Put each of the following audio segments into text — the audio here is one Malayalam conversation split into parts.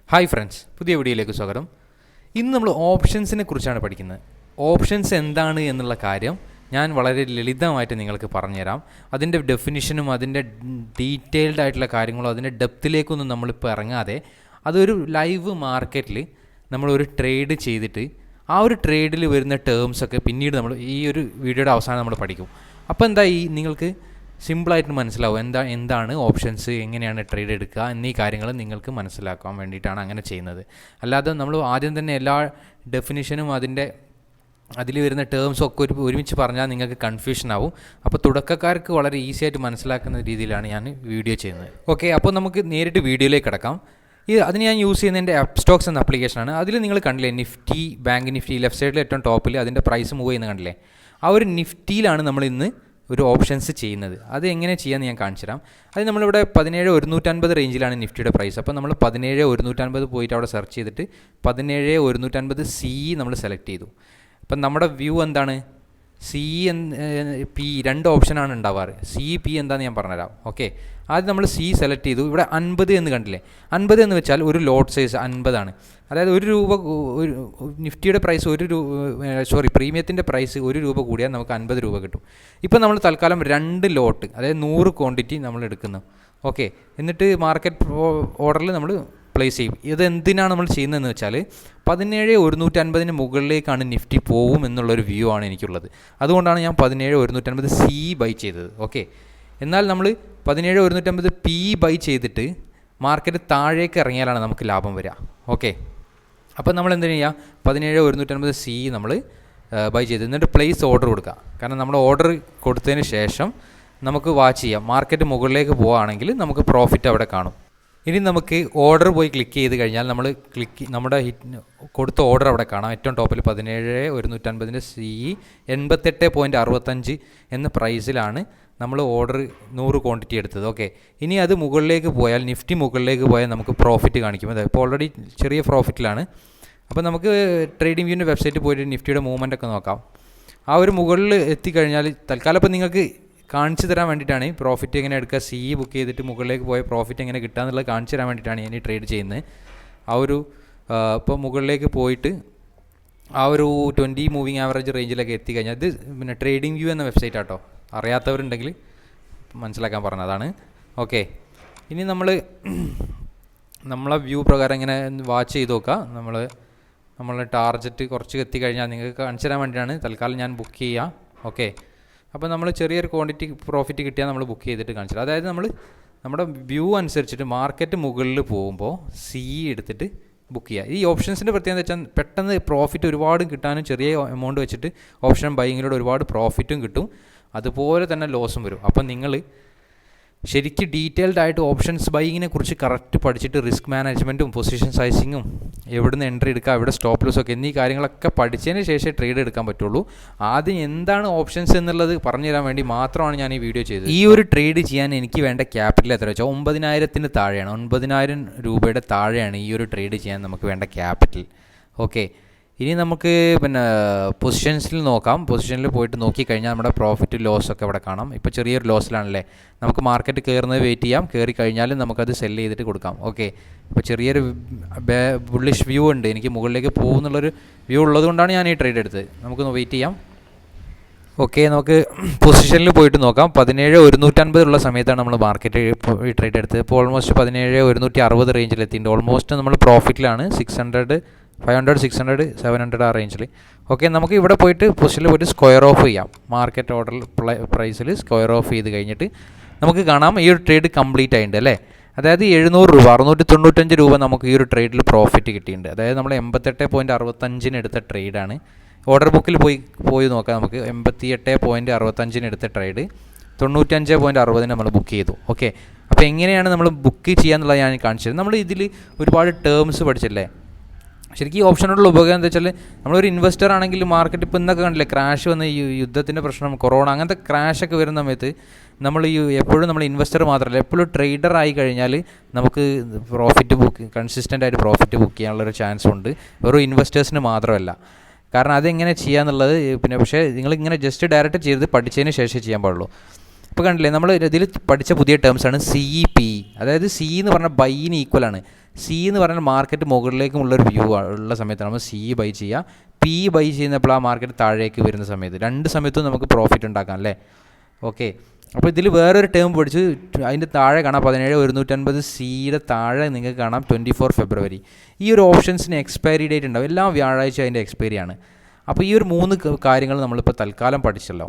ഹായ് ഫ്രണ്ട്സ്, പുതിയ വീഡിയോയിലേക്ക് സ്വാഗതം. ഇന്ന് നമ്മൾ ഓപ്ഷൻസിനെ കുറിച്ചാണ് പഠിക്കുന്നത്. ഓപ്ഷൻസ് എന്താണ് എന്നുള്ള കാര്യം ഞാൻ വളരെ ലളിതമായിട്ട് നിങ്ങൾക്ക് പറഞ്ഞുതരാം. അതിൻ്റെ ഡെഫിനിഷനും അതിൻ്റെ ഡീറ്റെയിൽഡ് ആയിട്ടുള്ള കാര്യങ്ങളും അതിൻ്റെ ഡെപ്തിലേക്കൊന്നും നമ്മളിപ്പോൾ ഇറങ്ങാതെ അതൊരു ലൈവ് മാർക്കറ്റിൽ നമ്മളൊരു ട്രേഡ് ചെയ്തിട്ട് ആ ഒരു ട്രേഡിൽ വരുന്ന ടേംസൊക്കെ പിന്നീട് നമ്മൾ ഈ ഒരു വീഡിയോയുടെ അവസാനം നമ്മൾ പഠിക്കും. അപ്പോൾ എന്താ നിങ്ങൾക്ക് സിമ്പിളായിട്ട് മനസ്സിലാവും എന്താണ് ഓപ്ഷൻസ്, എങ്ങനെയാണ് ട്രേഡ് എടുക്കുക എന്നീ കാര്യങ്ങൾ നിങ്ങൾക്ക് മനസ്സിലാക്കാൻ വേണ്ടിയിട്ടാണ് അങ്ങനെ ചെയ്യുന്നത്. അല്ലാതെ നമ്മൾ ആദ്യം തന്നെ എല്ലാ ഡെഫിനിഷനും അതിൽ വരുന്ന ടേംസും ഒക്കെ ഒരുമിച്ച് പറഞ്ഞാൽ നിങ്ങൾക്ക് കൺഫ്യൂഷൻ ആവും. അപ്പോൾ തുടക്കക്കാർക്ക് വളരെ ഈസി ആയിട്ട് മനസ്സിലാക്കുന്ന രീതിയിലാണ് ഞാൻ വീഡിയോ ചെയ്യുന്നത്. ഓക്കെ, അപ്പോൾ നമുക്ക് നേരിട്ട് വീഡിയോയിലേക്ക് കിടക്കാം. അതിന് ഞാൻ യൂസ് ചെയ്യുന്ന എൻ്റെ upstox എന്ന ആപ്ലിക്കേഷനാണ്. അതിൽ നിങ്ങൾ കണ്ടില്ലേ, നിഫ്റ്റി, ബാങ്ക് നിഫ്റ്റി ലെഫ്റ്റ് സൈഡിൽ ഏറ്റവും ടോപ്പിൽ അതിൻ്റെ പ്രൈസ് മൂവ് ചെയ്യുന്നത് കണ്ടില്ലേ. ആ ഒരു നിഫ്റ്റിയിലാണ് നമ്മൾ ഇന്ന് ഒരു ഓപ്ഷൻസ് ചെയ്യുന്നത്. അത് എങ്ങനെ ചെയ്യാമെന്ന് ഞാൻ കാണിച്ചു തരാം. അത് നമ്മളിവിടെ 17,150 റേഞ്ചിലാണ് നിഫ്റ്റിയുടെ പ്രൈസ്. അപ്പോൾ നമ്മൾ 17,150 പോയിട്ട് അവിടെ സെർച്ച് ചെയ്തിട്ട് 17,150 നമ്മൾ സെലക്ട് ചെയ്തു. അപ്പം നമ്മുടെ വ്യൂ എന്താണ്? പി രണ്ട് ഓപ്ഷനാണ് ഉണ്ടാവാറ്. പി എന്താണെന്ന് ഞാൻ പറഞ്ഞുതരാം. ഓക്കെ, ആദ്യം നമ്മൾ സെലക്ട് ചെയ്തു. ഇവിടെ 50 എന്ന് കണ്ടില്ലേ. 50 എന്ന് വെച്ചാൽ ഒരു ലോട്ട് സൈസ് 50 ആണ്. അതായത് ഒരു നിഫ്റ്റിയുടെ പ്രൈസ് പ്രീമിയത്തിൻ്റെ പ്രൈസ് ₹1 കൂടിയാൽ നമുക്ക് ₹50 കിട്ടും. ഇപ്പോൾ നമ്മൾ തൽക്കാലം 2 ലോട്ട്, അതായത് 100 ക്വാണ്ടിറ്റി നമ്മൾ എടുക്കുന്നു. ഓക്കെ, എന്നിട്ട് മാർക്കറ്റ് ഓർഡറിൽ നമ്മൾ പ്ലേസ് ചെയ്യും. ഇത് എന്തിനാണ് നമ്മൾ ചെയ്യുന്നതെന്ന് വെച്ചാൽ 17,150 മുകളിലേക്കാണ് നിഫ്റ്റി പോവും എന്നുള്ളൊരു വ്യൂ ആണ് എനിക്കുള്ളത്. അതുകൊണ്ടാണ് ഞാൻ 17,150 ബൈ ചെയ്തത്. ഓക്കെ, എന്നാൽ നമ്മൾ 17,150 ബൈ ചെയ്തിട്ട് മാർക്കറ്റ് താഴേക്ക് ഇറങ്ങിയാലാണ് നമുക്ക് ലാഭം വരിക. ഓക്കെ, അപ്പോൾ നമ്മൾ എന്ത് ചെയ്യുക, 17,150 നമ്മൾ ബൈ ചെയ്ത് എന്നിട്ട് പ്ലേസ് ഓർഡർ കൊടുക്കുക. കാരണം നമ്മൾ ഓർഡർ കൊടുത്തതിന് ശേഷം നമുക്ക് വാച്ച് ചെയ്യാം. മാർക്കറ്റ് മുകളിലേക്ക് പോവുകയാണെങ്കിൽ നമുക്ക് പ്രോഫിറ്റ് അവിടെ കാണും. ഇനി നമുക്ക് ഓർഡർ പോയി ക്ലിക്ക് ചെയ്ത് കഴിഞ്ഞാൽ നമ്മുടെ കൊടുത്ത ഓർഡർ അവിടെ കാണാം. ഏറ്റവും ടോപ്പിൽ 17,150 88.65 എന്ന പ്രൈസിലാണ് നമ്മൾ ഓർഡർ 100 ക്വാണ്ടിറ്റി എടുത്തത്. ഓക്കെ, ഇനി അത് മുകളിലേക്ക് പോയാൽ, നിഫ്റ്റി മുകളിലേക്ക് പോയാൽ നമുക്ക് പ്രോഫിറ്റ് കാണിക്കും. അതായത് ഇപ്പോൾ ഓൾറെഡി ചെറിയ പ്രോഫിറ്റിലാണ്. അപ്പോൾ നമുക്ക് ട്രേഡിംഗ് വ്യൂവിൻ്റെ വെബ്സൈറ്റിൽ പോയിട്ട് നിഫ്റ്റിയുടെ മൂവ്മെൻ്റ് ഒക്കെ നോക്കാം. ആ ഒരു മുകളിൽ എത്തിക്കഴിഞ്ഞാൽ തൽക്കാലം ഇപ്പോൾ നിങ്ങൾക്ക് കാണിച്ചു തരാൻ വേണ്ടിയിട്ടാണ് പ്രോഫിറ്റ് എങ്ങനെ എടുക്കുക, ബുക്ക് ചെയ്തിട്ട് മുകളിലേക്ക് പോയ പ്രോഫിറ്റ് എങ്ങനെ കിട്ടുക എന്നുള്ളത് കാണിച്ചു തരാൻ വേണ്ടിയിട്ടാണ് ഞാൻ ഈ ട്രേഡ് ചെയ്യുന്നത്. ഇപ്പോൾ മുകളിലേക്ക് പോയിട്ട് ആ ഒരു 20 മൂവിങ് ആവറേജ് റേഞ്ചിലൊക്കെ എത്തിക്കഴിഞ്ഞാൽ ഇത് പിന്നെ ട്രേഡിംഗ് വ്യൂ എന്ന വെബ്സൈറ്റ് ആട്ടോ. അറിയാത്തവരുണ്ടെങ്കിൽ മനസ്സിലാക്കാൻ പറഞ്ഞതാണ്. ഓക്കെ, ഇനി നമ്മളെ വ്യൂ പ്രകാരം ഇങ്ങനെ വാച്ച് ചെയ്ത് നോക്കുക. നമ്മളെ ടാർഗറ്റ് കുറച്ച് എത്തിക്കഴിഞ്ഞാൽ നിങ്ങൾക്ക് കാണിച്ചു തരാൻ വേണ്ടിയിട്ടാണ് തൽക്കാലം ഞാൻ ബുക്ക് ചെയ്യുക. ഓക്കെ, അപ്പോൾ നമ്മൾ ചെറിയൊരു ക്വാണ്ടിറ്റി പ്രോഫിറ്റ് കിട്ടിയാൽ നമ്മൾ ബുക്ക് ചെയ്തിട്ട് കാണിച്ചു. അതായത് നമ്മുടെ വ്യൂ അനുസരിച്ചിട്ട് മാർക്കറ്റ് മുകളിൽ പോകുമ്പോൾ എടുത്തിട്ട് ബുക്ക് ചെയ്യുക. ഈ ഓപ്ഷൻസിൻ്റെ പ്രത്യേകത വെച്ചാൽ പെട്ടെന്ന് പ്രോഫിറ്റ് ഒരുപാട് കിട്ടാനും ചെറിയ എമൗണ്ട് വെച്ചിട്ട് ഓപ്ഷൻ ബൈങ്ങിലൂടെ ഒരുപാട് പ്രോഫിറ്റും കിട്ടും, അതുപോലെ തന്നെ ലോസും വരും. അപ്പം നിങ്ങൾ ശരിക്കും ഡീറ്റെയിൽഡ് ആയിട്ട് ഓപ്ഷൻസ് ബൈങ്ങിനെ കുറിച്ച് കറക്റ്റ് പഠിച്ചിട്ട് റിസ്ക് മാനേജ്മെൻറ്റും പൊസിഷൻ സൈസിങ്ങും എവിടുന്ന് എൻട്രി എടുക്കുക, എവിടെ സ്റ്റോപ്പ് ലോസ് ഒക്കെ എന്നീ കാര്യങ്ങളൊക്കെ പഠിച്ചതിന് ശേഷമേ ട്രേഡ് എടുക്കാൻ പറ്റുള്ളൂ. ആദ്യം എന്താണ് ഓപ്ഷൻസ് എന്നുള്ളത് പറഞ്ഞു തരാൻ വേണ്ടി മാത്രമാണ് ഞാൻ ഈ വീഡിയോ ചെയ്തത്. ഈ ഒരു ട്രേഡ് ചെയ്യാൻ എനിക്ക് വേണ്ട ക്യാപിറ്റൽ എത്ര വെച്ചാൽ 9,000 താഴെയാണ്. 9,000 രൂപയുടെ താഴെയാണ് ഈ ഒരു ട്രേഡ് ചെയ്യാൻ നമുക്ക് വേണ്ട ക്യാപിറ്റൽ. ഓക്കെ, ഇനി നമുക്ക് പിന്നെ പൊസിഷൻസിൽ നോക്കാം. പൊസിഷനിൽ പോയിട്ട് നോക്കിക്കഴിഞ്ഞാൽ നമ്മുടെ പ്രോഫിറ്റ് ലോസ് ഒക്കെ ഇവിടെ കാണാം. ഇപ്പോൾ ചെറിയൊരു ലോസിലാണല്ലേ. നമുക്ക് മാർക്കറ്റ് കയറുന്നത് വെയിറ്റ് ചെയ്യാം. കയറി കഴിഞ്ഞാൽ നമുക്കത് സെല് ചെയ്തിട്ട് കൊടുക്കാം. ഓക്കെ, ഇപ്പോൾ ചെറിയൊരു ബുള്ളിഷ് വ്യൂ ഉണ്ട്. എനിക്ക് മുകളിലേക്ക് പോകുന്നുള്ളൊരു വ്യൂ ഉള്ളതുകൊണ്ടാണ് ഞാൻ ഈ ട്രേഡ് എടുത്തത്. നമുക്ക് വെയിറ്റ് ചെയ്യാം. ഓക്കെ, നമുക്ക് പൊസിഷനിൽ പോയിട്ട് നോക്കാം. 17,150 ഉള്ള സമയത്താണ് നമ്മൾ മാർക്കറ്റ് ഈ ട്രേഡ് എടുത്തത്. ഇപ്പോൾ ഓൾമോസ്റ്റ് 17,160 റേഞ്ചിലെത്തിയിട്ടുണ്ട്. ഓൾമോസ്റ്റ് നമ്മൾ പ്രോഫിറ്റിലാണ്. 500, 600, 700 ആ റേഞ്ചിൽ. ഓക്കെ, നമുക്ക് ഇവിടെ പോയിട്ട് പൊസിഷനിൽ പോയിട്ട് സ്ക്വയർ ഓഫ് ചെയ്യാം. മാർക്കറ്റ് ഓർഡർ പ്രൈസിൽ സ്ക്വയർ ഓഫ് ചെയ്ത് കഴിഞ്ഞിട്ട് നമുക്ക് കാണാം ഈ ഒരു ട്രേഡ് കംപ്ലീറ്റ് ആയിട്ടുണ്ട് അല്ലേ. അതായത് 700 രൂപ, 695 രൂപ നമുക്ക് ഈ ഒരു ട്രേഡിൽ പ്രോഫിറ്റ് കിട്ടിയിട്ടുണ്ട്. അതായത് നമ്മൾ 88.65 എടുത്ത ട്രേഡാണ്. ഓർഡർ ബുക്കിൽ പോയി നോക്കാം. നമുക്ക് 88.65 എടുത്ത ട്രേഡ് 95.60 നമ്മൾ ബുക്ക് ചെയ്തു. ഓക്കെ, അപ്പോൾ എങ്ങനെയാണ് നമ്മൾ ബുക്ക് ചെയ്യാന്നുള്ളത് ഞാൻ കാണിച്ചത്. നമ്മൾ ഇതിൽ ഒരുപാട് ടേംസ് പഠിച്ചില്ലേ. ശരിക്കും ഈ ഓപ്ഷനോടുള്ള ഉപയോഗം എന്താ വെച്ചാൽ നമ്മളൊരു ഇൻവെസ്റ്റർ ആണെങ്കിൽ മാർക്കറ്റ് ഇപ്പോൾ ഇന്നൊക്കെ കണ്ടില്ലേ, ക്രാഷ് വന്ന ഈ യുദ്ധത്തിൻ്റെ പ്രശ്നം, കൊറോണ, അങ്ങനത്തെ ക്രാഷൊക്കെ വരുന്ന സമയത്ത് എപ്പോഴും നമ്മൾ ഇൻവെസ്റ്റർ മാത്രമല്ല, എപ്പോഴും ട്രേഡർ ആയി കഴിഞ്ഞാൽ നമുക്ക് കൺസിസ്റ്റൻ്റ് ആയിട്ട് പ്രോഫിറ്റ് ബുക്ക് ചെയ്യാനുള്ളൊരു ചാൻസ് ഉണ്ട്. വെറും ഇൻവെസ്റ്റേഴ്സിന് മാത്രമല്ല. കാരണം അതെങ്ങനെ ചെയ്യാന്നുള്ളത് പക്ഷേ നിങ്ങളിങ്ങനെ ജസ്റ്റ് ഡയറക്റ്റ് ചെയ്ത് പഠിച്ചതിന് ശേഷം ചെയ്യാൻ പാടുള്ളൂ. ഇപ്പോൾ കണ്ടില്ലേ, നമ്മൾ ഇതിൽ പഠിച്ച പുതിയ ടേംസാണ് CP. അതായത് എന്ന് പറഞ്ഞാൽ ബൈന് ഈക്വലാണ്. സി എന്ന് പറഞ്ഞാൽ മാർക്കറ്റ് മുകളിലേക്കുമുള്ളൊരു വ്യൂ ഉള്ള സമയത്താണ് നമ്മൾ സി ബൈ ചെയ്യുക. പി ബൈ ചെയ്യുന്നപ്പോൾ ആ മാർക്കറ്റ് താഴേക്ക് വരുന്ന സമയത്ത്, രണ്ട് സമയത്തും നമുക്ക് പ്രോഫിറ്റ് ഉണ്ടാക്കാം അല്ലേ. ഓക്കെ, അപ്പോൾ ഇതിൽ വേറൊരു ടേം പഠിച്ച് അതിൻ്റെ താഴെ കാണാം 17,150 സിയുടെ താഴെ നിങ്ങൾക്ക് കാണാം 24 ഫെബ്രുവരി. ഈ ഒരു ഓപ്ഷൻസിന് എക്സ്പയറി ഡേറ്റ് ഉണ്ടാവും, എല്ലാം വ്യാഴാഴ്ച അതിൻ്റെ എക്സ്പയറി ആണ്. അപ്പോൾ ഈ ഒരു 3 കാര്യങ്ങൾ നമ്മളിപ്പോൾ തൽക്കാലം പഠിച്ചല്ലോ.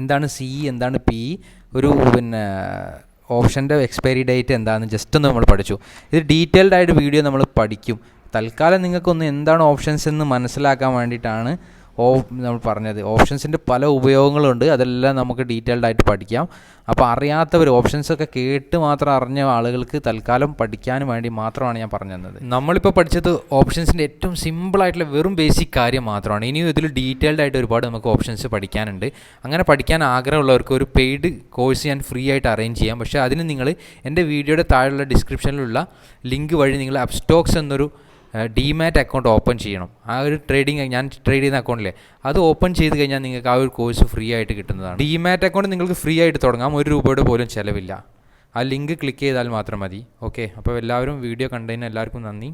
എന്താണ് സി, എന്താണ് പി, ഒരു ഓപ്ഷൻ്റെ എക്സ്പയറി ഡേറ്റ് എന്താണെന്ന് ജസ്റ്റ് ഒന്ന് നമ്മൾ പഠിച്ചു. ഇത് ഡീറ്റെയിൽഡ് ആയിട്ട് വീഡിയോ നമ്മൾ പഠിക്കും. തൽക്കാലം നിങ്ങൾക്കൊന്ന് എന്താണ് ഓപ്ഷൻസ് എന്ന് മനസ്സിലാക്കാൻ വേണ്ടിയിട്ടാണ് നമ്മൾ പറഞ്ഞത്. ഓപ്ഷൻസിൻ്റെ പല ഉപയോഗങ്ങളുണ്ട്, അതെല്ലാം നമുക്ക് ഡീറ്റെയിൽഡ് ആയിട്ട് പഠിക്കാം. അപ്പോൾ അറിയാത്തവർ, ഓപ്ഷൻസൊക്കെ കേട്ട് മാത്രം അറിഞ്ഞ ആളുകൾക്ക് തൽക്കാലം പഠിക്കാനും വേണ്ടി മാത്രമാണ് ഞാൻ പറഞ്ഞു തന്നത്. നമ്മളിപ്പോൾ പഠിച്ചത് ഓപ്ഷൻസിൻ്റെ ഏറ്റവും സിമ്പിളായിട്ടുള്ള വെറും ബേസിക് കാര്യം മാത്രമാണ്. ഇനിയും ഇതിൽ ഡീറ്റെയിൽഡ് ആയിട്ട് ഒരുപാട് നമുക്ക് ഓപ്ഷൻസ് പഠിക്കാനുണ്ട്. അങ്ങനെ പഠിക്കാൻ ആഗ്രഹമുള്ളവർക്ക് ഒരു പെയ്ഡ് കോഴ്സ് ഞാൻ ഫ്രീ ആയിട്ട് അറേഞ്ച് ചെയ്യാം. പക്ഷേ അതിന് നിങ്ങൾ എൻ്റെ വീഡിയോയുടെ താഴെയുള്ള ഡിസ്ക്രിപ്ഷനിലുള്ള ലിങ്ക് വഴി നിങ്ങൾ upstox എന്നൊരു ഡിമാറ്റ് അക്കൗണ്ട് ഓപ്പൺ ചെയ്യണം. ആ ഒരു ഞാൻ ട്രേഡ് ചെയ്യുന്ന അക്കൗണ്ടിലെ അത് ഓപ്പൺ ചെയ്ത് കഴിഞ്ഞാൽ നിങ്ങൾക്ക് ആ ഒരു കോഴ്സ് ഫ്രീ ആയിട്ട് കിട്ടുന്നതാണ്. ഡിമാറ്റ് അക്കൗണ്ട് നിങ്ങൾക്ക് ഫ്രീ ആയിട്ട് തുടങ്ങാം, 1 രൂപയുടെ പോലും ചിലവില്ല. ആ ലിങ്ക് ക്ലിക്ക് ചെയ്താൽ മാത്രം മതി. ഓക്കെ, അപ്പോൾ എല്ലാവരും വീഡിയോ കണ്ടതിന് എല്ലാവർക്കും നന്ദി.